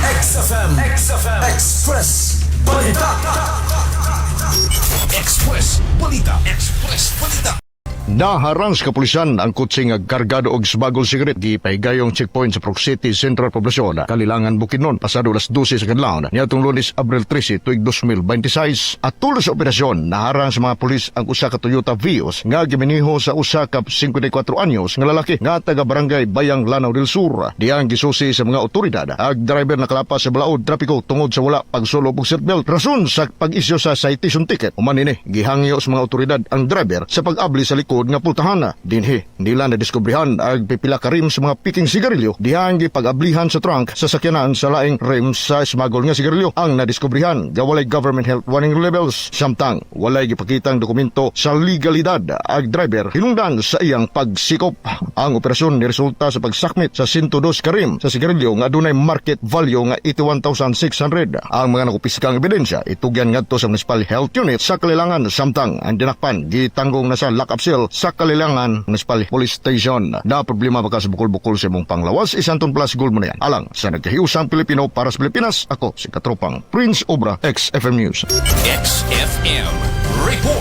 XFM Express Balita. Express Balita. Naharang sa kapulisan ang kutsing kargado og smuggled cigarette di pahigayong checkpoint sa Proc City Central Poblacion, Kalilangan, Bukidnon, pasado alas 12 sa kadlawon niadtong Lunes, Abril 13 tuig 2026. At tulo sa operasyon, naharang sa mga pulis ang usa ka Toyota Vios nga giminiho sa usa ka 54 anyos nga lalaki nga taga barangay Bayang Lanao del Sur. Diyang gisusi sa mga otoridad ang driver nakalapas sa balaod trapiko tungod sa wala pagsulo og seatbelt. Rason sa pag-isyu sa citation ticket, uman ini gihangyo sa mga otoridad ang driver sa pag-abli sa likod nga pultahan. Dinhi nila na diskubrihan ang pipila ka rim sa mga piking sigarilyo dihang gipag-ablihan sa trunk sa sakyanan sa laing rim sa smuggled nga sigarilyo. Ang nadiskubrihan nga walay government health warning labels, samtang walay gipakitang dokumento sa legalidad. Ang driver hinungdan sa iyang pagsikop. Ang operasyon ni resulta sa pagsakmit sa 102 ka rim sa sigarilyo nga adunay market value nga 81,600. Ang mga nakupiskang ebidensya itugyan ngadto sa municipal health unit sa Kalilangan, samtang ang dinakpan gitanggong na sa lock-up cell sa Kalilangan Municipal Police Station. Na problema baka sa bukol-bukol sa imong panglawas, Isanton Plus Gold mo na yan. Alang sa nagkahiusang Pilipino para sa Pilipinas, ako si Katropang Prince Obra, XFM News. XFM Report.